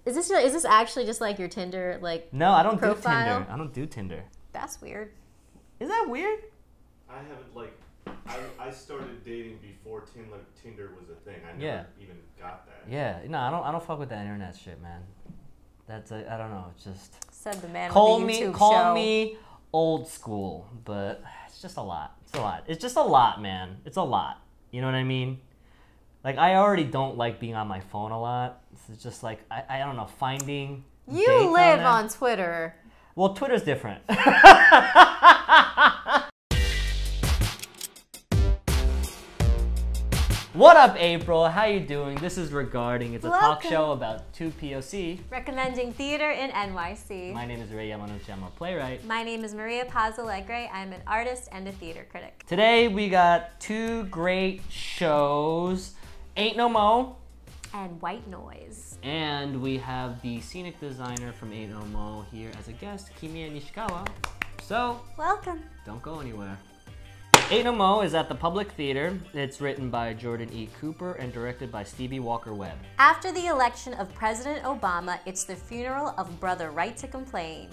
Is this actually just like your Tinder like? No, I don't profile? do Tinder. I don't do Tinder. That's weird. Is that weird? I haven't I started dating before Tinder was a thing. I never even got that. Yeah, no, I don't fuck with that internet shit, man. That's I don't know. It's just said the man call with the me YouTube call show. me old school, but it's just a lot. It's a lot. It's just a lot, man. It's a lot. You know what I mean? Like I already don't like being on my phone a lot. It's just like I don't know, finding. You live on Twitter. Well, Twitter's different. What up, April? How you doing? This is Regarding. It's a talk show about two POC. Recommending theater in NYC. My name is Ray Yamanuchi. I'm a playwright. My name is Maria Paz Alegre. I'm an artist and a theater critic. Today we got two great shows, Ain't No Mo and White Noise. And we have the scenic designer from Ain't No Mo here as a guest, Kimie Nishikawa. So, welcome. Don't go anywhere. Ain't No Mo is at the Public Theater. It's written by Jordan E. Cooper and directed by Stevie Walker-Webb. After the election of President Obama, it's the funeral of Brother Right to Complain.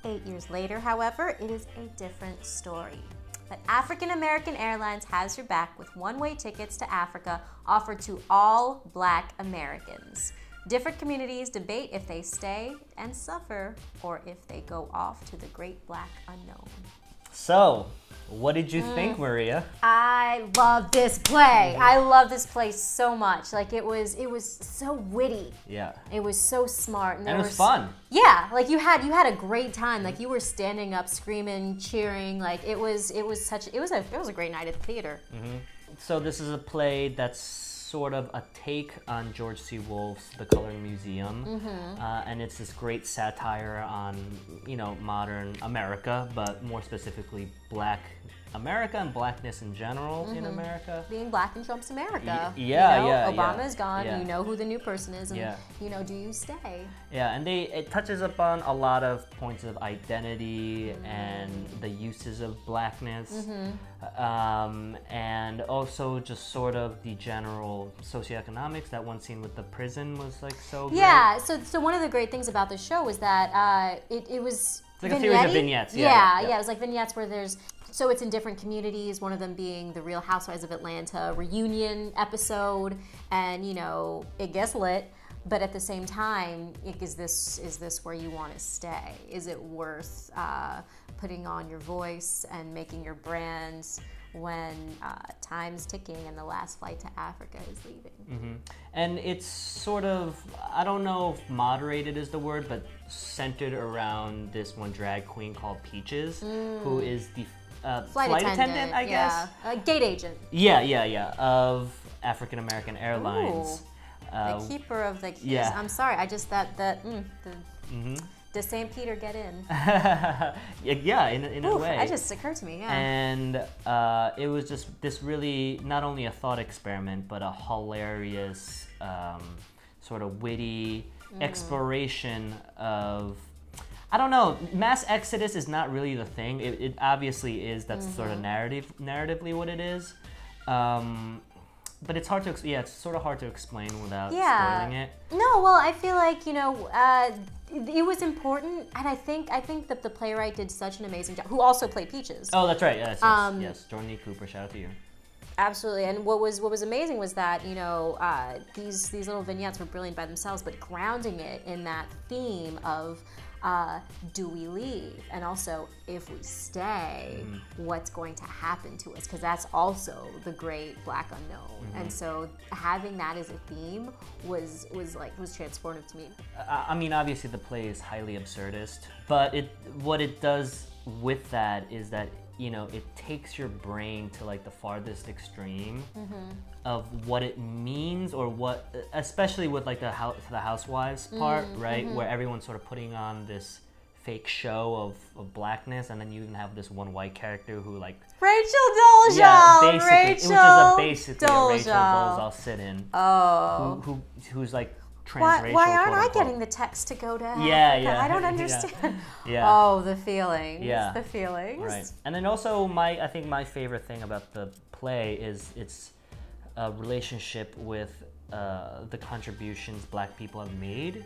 8 years later, however, it is a different story. But African American Airlines has your back with one-way tickets to Africa offered to all Black Americans. Different communities debate if they stay and suffer or if they go off to the great Black unknown. So, what did you think, Maria? I love this play. I love this play so much. Like it was so witty. Yeah. It was so smart, and it was fun. Yeah, like you had a great time. Like you were standing up, screaming, cheering. Like it was a great night at the theater. So this is a play that's sort of a take on George C. Wolfe's The Coloring Museum, and it's this great satire on, you know, modern America, but more specifically Black America and Blackness in general in America. Being Black in Trump's America. Obama is gone. You know who the new person is, and you know, do you stay? Yeah, and it touches upon a lot of points of identity and the uses of Blackness, and also just sort of the general socioeconomics. That one scene with the prison was like so great. Yeah, so one of the great things about the show was that it was it's like a series of vignettes. Yeah, it was like vignettes where so it's in different communities, one of them being the Real Housewives of Atlanta reunion episode, and you know, it gets lit, but at the same time, is this where you want to stay? Is it worth putting on your voice and making your brand when time's ticking and the last flight to Africa is leaving? And it's sort of, I don't know if moderated is the word, but centered around this one drag queen called Peaches, who is the flight attendant, I guess. Gate agent. Yeah, of African American Airlines. The keeper of the keys. Yeah. I'm sorry, I just does St. Peter get in? Yeah, in a way. It just occurred to me, yeah. And it was just this really, not only a thought experiment, but a hilarious, sort of witty exploration of, I don't know, mass exodus is not really the thing. It obviously is, that's sort of narratively what it is. But it's hard to, it's sort of hard to explain without spoiling it. No, well, I feel like, you know, it was important, and I think that the playwright did such an amazing job, who also played Peaches. Oh, that's right, yes, Jordan E. Cooper, shout out to you. Absolutely, and what was amazing was that, you know, these little vignettes were brilliant by themselves, but grounding it in that theme of, do we leave? And also, if we stay, what's going to happen to us? Because that's also the great Black unknown. And so having that as a theme was transformative to me. I mean, obviously the play is highly absurdist, but what it does with that is that, you know, it takes your brain to like the farthest extreme of what it means, or what, especially with like the housewives part, right? Where everyone's sort of putting on this fake show of Blackness, and then you even have this one white character who like Rachel Dolezal. Yeah, basically, Rachel basically a Rachel Dolezal sit-in. Oh, who's like transracial. Why aren't I getting the text to go to Africa? Yeah. I don't understand. Yeah. Oh, the feelings. Yeah. The feelings. Right. And then also I think my favorite thing about the play is its relationship with the contributions Black people have made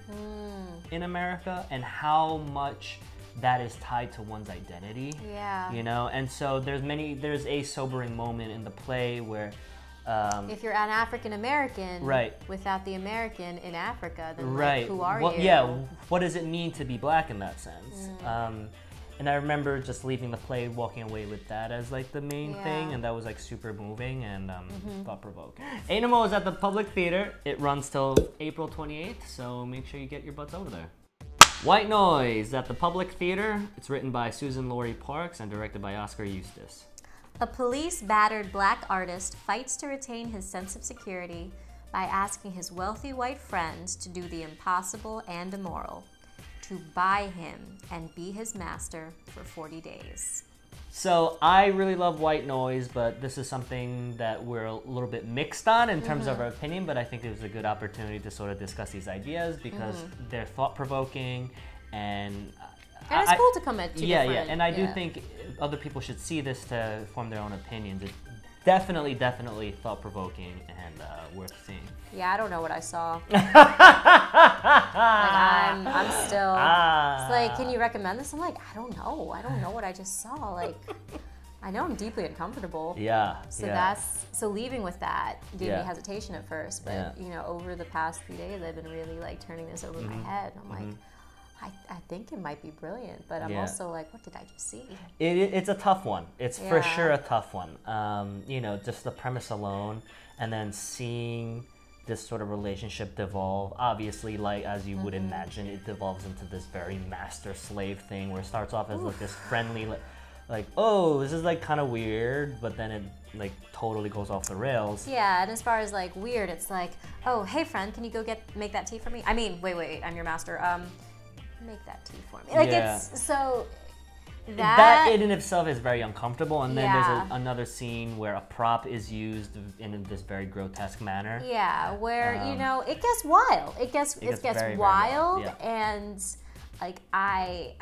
in America and how much that is tied to one's identity. Yeah. You know, and so there's a sobering moment in the play where if you're an African American, right, without the American in Africa, then right, like, who are you? Yeah, what does it mean to be Black in that sense? And I remember just leaving the play, walking away with that as like the main thing, and that was like super moving and thought-provoking. Ain't No Mo is at the Public Theater. It runs till April 28th, so make sure you get your butts over there. White Noise at the Public Theater. It's written by Susan Laurie Parks and directed by Oscar Eustis. A police-battered Black artist fights to retain his sense of security by asking his wealthy white friends to do the impossible and immoral, to buy him and be his master for 40 days. So I really love White Noise, but this is something that we're a little bit mixed on in terms of our opinion, but I think it was a good opportunity to sort of discuss these ideas because they're thought-provoking and it's cool to come at two different... Yeah, and I do think other people should see this to form their own opinions. It's definitely thought-provoking and worth seeing. Yeah, I don't know what I saw. Like, I'm still... It's like, can you recommend this? I'm like, I don't know what I just saw. Like, I know I'm deeply uncomfortable. Yeah. So leaving with that gave me hesitation at first, but you know, over the past few days, I've been really like turning this over my head. I'm like, I think it might be brilliant, but I'm also like, what did I just see? It's a tough one. It's for sure a tough one. You know, just the premise alone, and then seeing this sort of relationship devolve. Obviously, like as you would imagine, it devolves into this very master-slave thing where it starts off as like this friendly, like, oh, this is like kind of weird, but then it like totally goes off the rails. Yeah, and as far as like weird, it's like, oh, hey friend, can you go make that tea for me? I mean, wait, I'm your master. Make that tea for me. Like it's so that in and of itself is very uncomfortable, and then there's another scene where a prop is used in this very grotesque manner. Yeah, where you know it gets wild. It gets very wild, and like I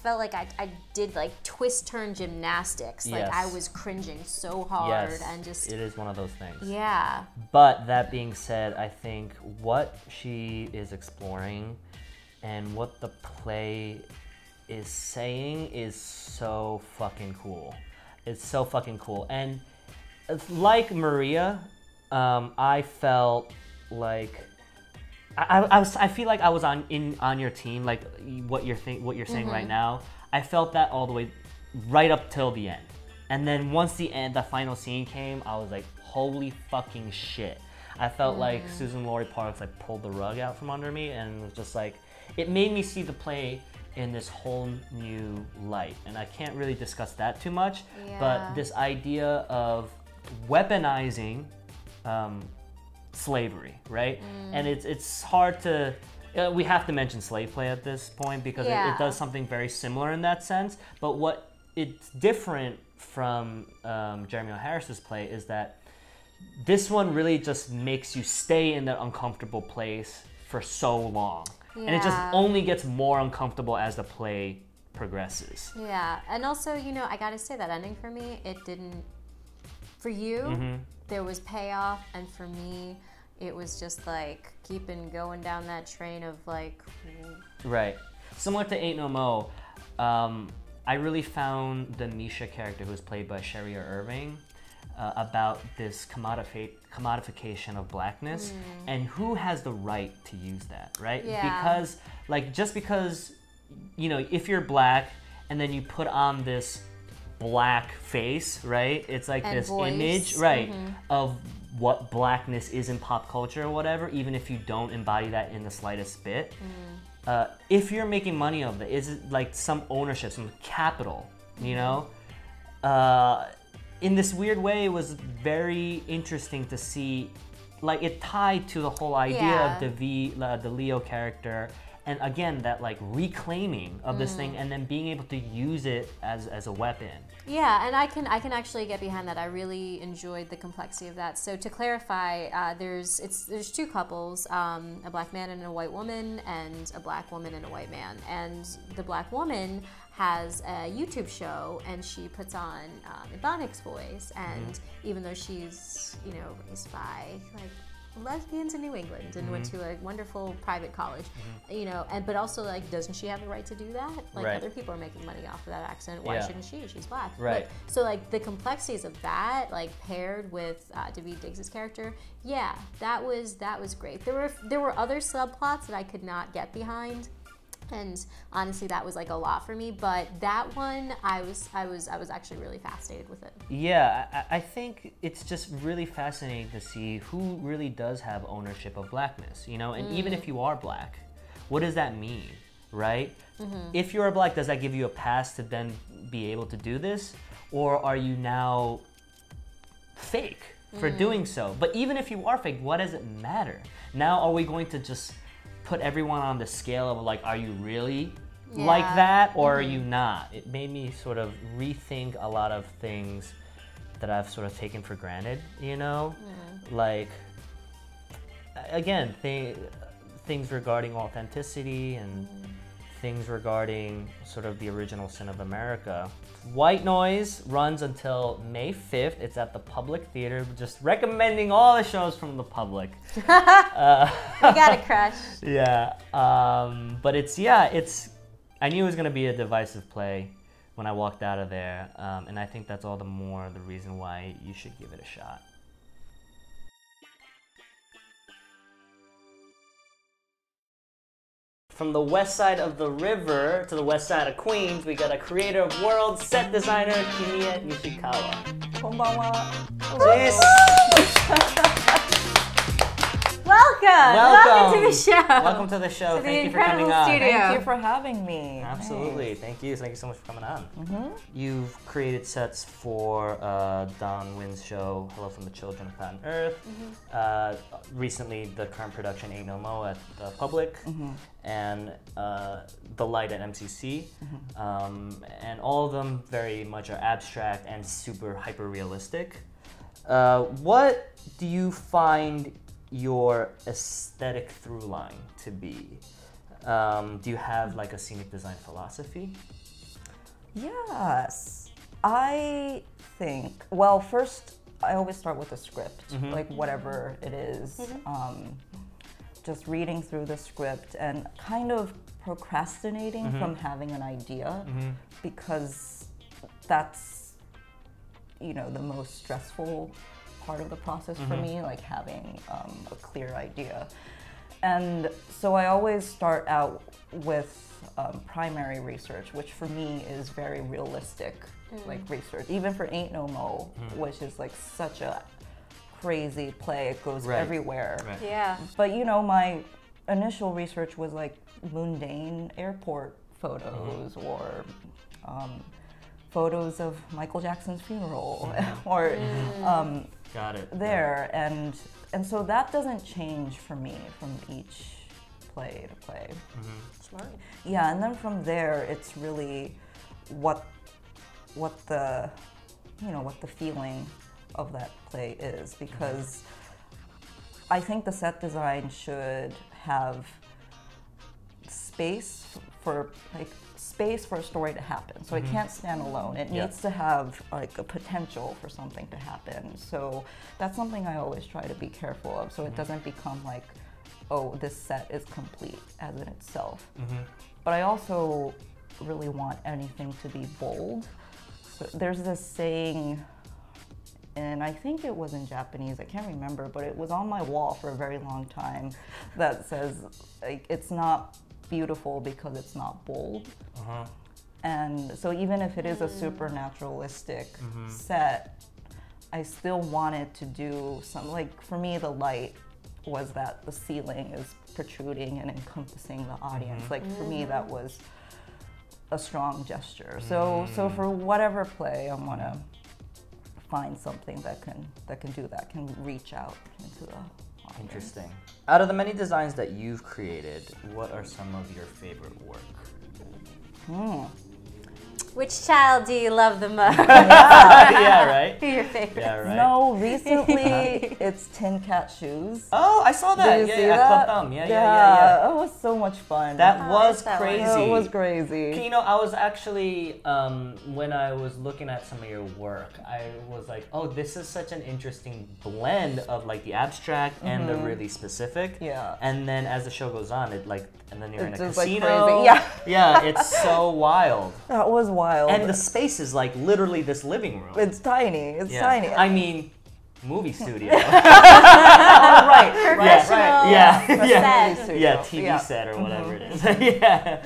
felt like I did like twist turn gymnastics. Like I was cringing so hard and just it is one of those things. Yeah. But that being said, I think what she is exploring and what the play is saying is so fucking cool. It's so fucking cool. And like Maria, I felt like I feel like I was on your team, like what you're saying right now. I felt that all the way right up till the end. And then once the final scene came, I was like, holy fucking shit. I felt like Susan Laurie Parks like pulled the rug out from under me, and it was just like, it made me see the play in this whole new light. And I can't really discuss that too much, but this idea of weaponizing slavery, right? And it's hard to, we have to mention slave play at this point because it does something very similar in that sense. But what it's different from Jeremy O. Harris's play is that this one really just makes you stay in that uncomfortable place for so long. And it just only gets more uncomfortable as the play progresses. Yeah, and also, you know, I gotta say that ending for me, it didn't, for you, there was payoff, and for me, it was just like keeping going down that train of like... Right. Similar to Ain't No Mo, I really found the Misha character, who was played by Sharia Irving, about this commodification of blackness and who has the right to use that, right? Because like just because, you know, if you're black and then you put on this black face, right? It's like and this voice. Image, right, of what blackness is in pop culture or whatever, even if you don't embody that in the slightest bit. If you're making money of it, is it like some ownership, some capital, you know? In this weird way, it was very interesting to see, like it tied to the whole idea of the Leo character, and again that like reclaiming of this thing, and then being able to use it as a weapon. Yeah, and I can actually get behind that. I really enjoyed the complexity of that. So to clarify, there's two couples, a black man and a white woman, and a black woman and a white man, and the black woman has a YouTube show, and she puts on Ebonics voice, and even though she's, you know, raised by like lesbians in New England and went to a wonderful private college, you know, but also like, doesn't she have the right to do that? Like other people are making money off of that accent. Why shouldn't she? She's black. Right. So like the complexities of that, like paired with Daveed Diggs' character, that was great. There were other subplots that I could not get behind. And honestly, that was like a lot for me. But that one, I was actually really fascinated with it. Yeah, I think it's just really fascinating to see who really does have ownership of blackness, you know? And even if you are black, what does that mean, right? If you are black, does that give you a pass to then be able to do this? Or are you now fake for doing so? But even if you are fake, what does it matter? Now, are we going to just put everyone on the scale of like, are you really like that or are you not? It made me sort of rethink a lot of things that I've sort of taken for granted, you know? Like, again, things regarding authenticity and things regarding sort of the original sin of America. White Noise runs until May 5th. It's at the Public Theater. Just recommending all the shows from the Public. You got a crush. Yeah. But it's I knew it was going to be a divisive play when I walked out of there. And I think that's all the more the reason why you should give it a shot. From the west side of the river to the west side of Queens, we got a creator of world set designer, Kimie Nishikawa. Konbanwa. Jeez. Welcome to the show. Welcome to the show. Thank you for coming on. Studio. Thank you for having me. Absolutely. Nice. Thank you. Thank you so much for coming on. You've created sets for Don Wynn's show, Hello from the Children of Planet Earth. Recently, the current production, Ain't No Mo at the Public, and The Light at MCC. And all of them very much are abstract and super hyper-realistic. What do you find your aesthetic through line to be? Do you have like a scenic design philosophy? Yes. I think, well, first, I always start with a script, like whatever it is. Just reading through the script and kind of procrastinating from having an idea because that's, you know, the most stressful part of the process for me, like having a clear idea. And so I always start out with primary research, which for me is very realistic, like research. Even for Ain't No Mo, which is like such a crazy play, it goes everywhere. Yeah. But you know, my initial research was like mundane airport photos or photos of Michael Jackson's funeral or Got it. there. And so that doesn't change for me from each play to play. Smart. Yeah, and then from there it's really what the, you know, what the feeling of that play is, because I think the set design should have space for a story to happen. So it can't stand alone. It needs to have like a potential for something to happen. So that's something I always try to be careful of, so it doesn't become like, oh, this set is complete as in itself. But I also really want anything to be bold. So there's this saying, and I think it was in Japanese, I can't remember, but it was on my wall for a very long time, that says, like, it's not beautiful because it's not bold. And so even if it is a supernaturalistic set, I still wanted to do some, like, for me the light was that the ceiling is protruding and encompassing the audience. Like, for me that was a strong gesture. So for whatever play, I want to find something that can do that, can reach out into the audience. Interesting. Out of the many designs that you've created, what are some of your favorite work? Which child do you love the most? Yeah, right? Who are your favorites? Yeah, right. No, recently it's Tin Cat Shoes. Oh, I saw that. Did you yeah, see yeah, that? Club Thumb. Yeah. It was so much fun. That was that one. crazy. It was crazy. You know, I was actually, when I was looking at some of your work, I was like, oh, this is such an interesting blend of like the abstract and the really specific. Yeah. And then as the show goes on, and then you're in a just, like, casino. crazy. Yeah. Yeah, it's so wild. That was wild. And the space is like literally this living room. It's tiny. It's tiny. I mean, movie studio. right. Professional Yeah. set. Yeah, TV set or whatever it is. Yeah.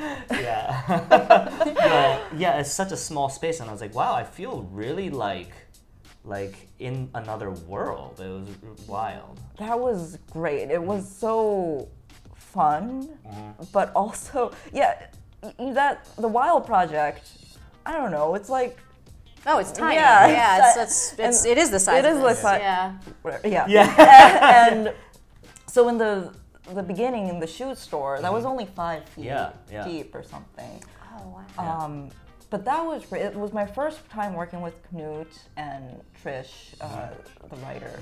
But yeah, it's such a small space, and I was like, wow, I feel really like in another world. It was wild. That was great. It was so fun, but also, the Wild Project, I don't know, it's like, Oh, it's tiny. Yeah, It is the size it is of the this. size. Yeah. Yeah. And so in the beginning in the shoe store, that was only 5 feet Yeah. deep or something. Oh, wow. But that was great. It was my first time working with Knut and Trish, the writer.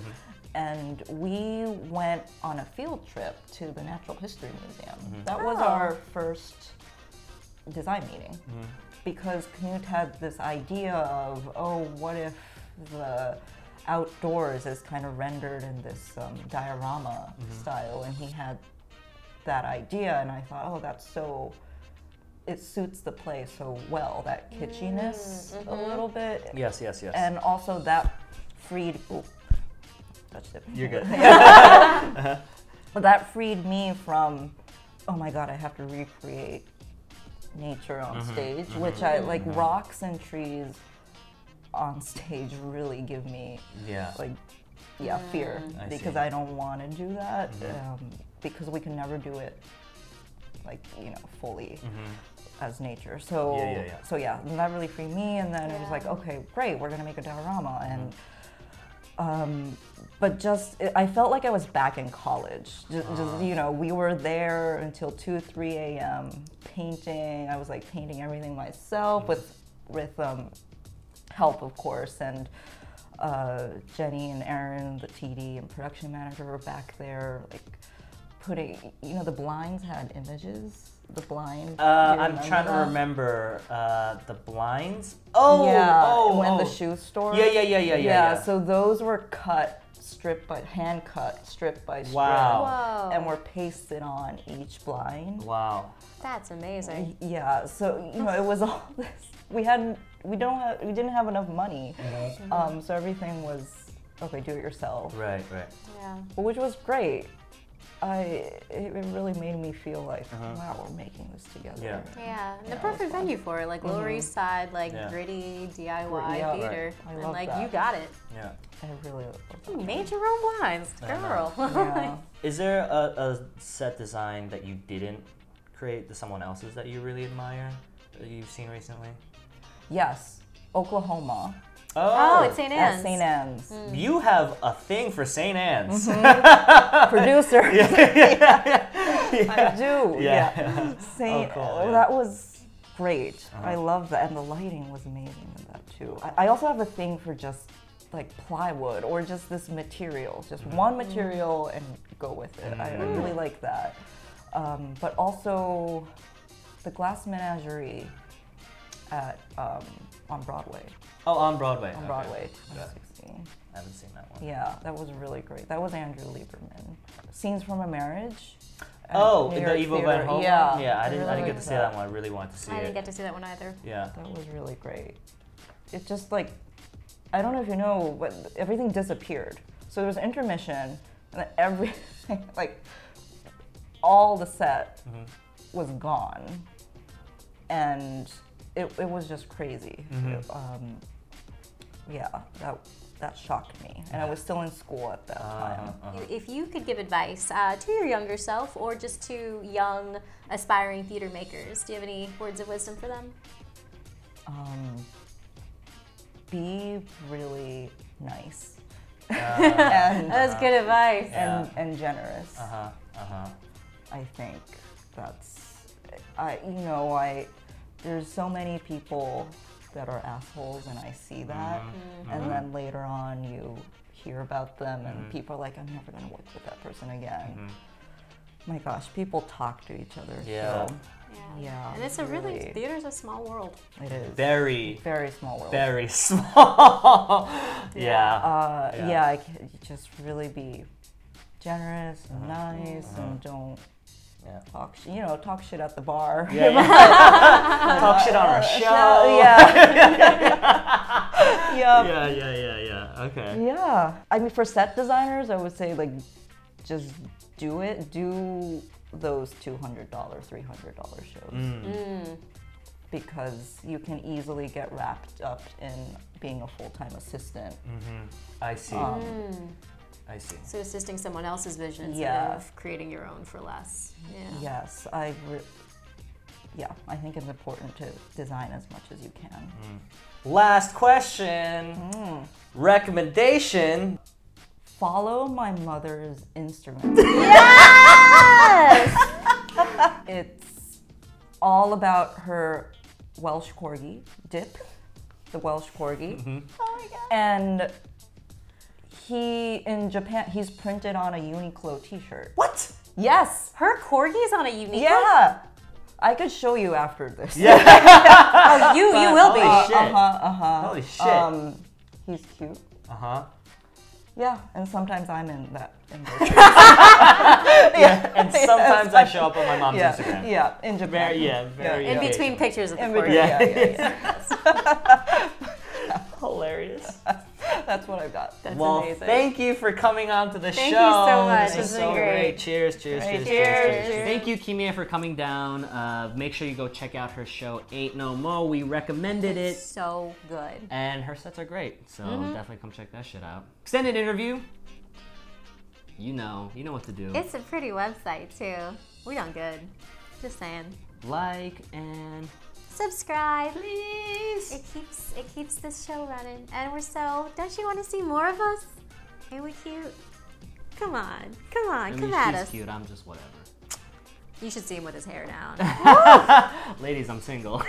And we went on a field trip to the Natural History Museum. That was our first design meeting. Because Knut had this idea of, what if the outdoors is kind of rendered in this diorama style, and he had that idea, and I thought, it suits the play so well, that kitschiness a little bit. Yes. And also that freed, touched it. You're good. But that freed me from, oh my God, I have to recreate nature on stage, which I like. Rocks and trees on stage really give me fear, because I don't want to do that, because we can never do it fully as nature. So that really freed me, and then it was like, okay, great, we're gonna make a diorama. And but I felt like I was back in college. Just we were there until 2-3 a.m. painting. I was like painting everything myself with help, of course. And Jenny and Aaron, the TD and production manager, were back there like putting. The blinds had images. The blind. I'm trying to remember the blinds. In the shoe store. Yeah. So those were hand cut, strip by strip. Wow. And were pasted on each blind. Wow. That's amazing. Yeah. So it was all this. We didn't have enough money. So everything was do it yourself. Right. Yeah. Which was great. It really made me feel like, wow, we're making this together. Yeah, and the perfect venue for it, like Lower East Side, gritty DIY theater, and that. You got it. Yeah. I really You made your own blinds, girl. Yeah. Is there a set design that you didn't create, someone else's, that you really admire, that you've seen recently? Yes, Oklahoma. Oh, it's St. Anne's. At St. Anne's. You have a thing for St. Anne's. Producer. I do. Yeah. Cool. That was great. I love that, and the lighting was amazing in that too. I also have a thing for just like plywood or just this material, just one material and go with it. I really like that. But also the Glass Menagerie at on Broadway. Oh, on Broadway. On Broadway, 2016. I haven't seen that one. Yeah, that was really great. That was Andrew Lieberman. Scenes from a Marriage. Oh, New the York Evo Theater. Van Home Yeah, one? Yeah, I really didn't get to liked see that one. I really wanted to see it. I didn't get to see that one either. Yeah. That was really great. It just like, I don't know if you know, but everything disappeared. So there was intermission, and then everything, like, all the set was gone. And it was just crazy. That shocked me, and I was still in school at that time. If you could give advice to your younger self or just to young, aspiring theater makers, do you have any words of wisdom for them? Be really nice. That's good advice. And generous. I think that's, there's so many people that are assholes, and I see that. And then later on, you hear about them, and people are like, I'm never going to work with that person again. My gosh, people talk to each other. Yeah. So, yeah. And it's a really, theater's a small world. It is. Very small world. Very small. Yeah, just really be generous and nice, and don't talk shit at the bar. Talk shit on our show. Yeah. Okay. Yeah. I mean, for set designers, I would say, like, just do it. Do those $200, $300 shows. Because you can easily get wrapped up in being a full-time assistant. I see. I see. So assisting someone else's vision instead of creating your own for less. Yeah. Yes, I think it's important to design as much as you can. Last question. Recommendation. Follow my mother's Instagram. Yes! It's all about her Welsh Corgi, Dip, the Welsh Corgi. Oh my God. And in Japan, he's printed on a Uniqlo t-shirt. What? Yes. Her corgi's on a Uniqlo? Yeah. I could show you after this. Yeah. Oh, you will be. Holy shit. Holy shit. He's cute. Yeah, and sometimes I'm in that. And sometimes I show up on my mom's Instagram. Yeah, in Japan. Very. In between pictures of the corgi. Yeah. Hilarious. That's what I've got. That's well, amazing. Thank you for coming on to the show. Thank you so much. This is This has been so great. Cheers. Cheers. Thank you, Kimie, for coming down. Make sure you go check out her show, Ain't No Mo. We recommended it. So good. And her sets are great. So definitely come check that shit out. Extended interview. You know what to do. It's a pretty website, too. We done good. Just saying. Like and subscribe. Please. It keeps this show running. And don't you want to see more of us? Ain't we cute? Come on, I mean, come at she's us. cute. I'm just whatever. You should see him with his hair down. Ladies, I'm single.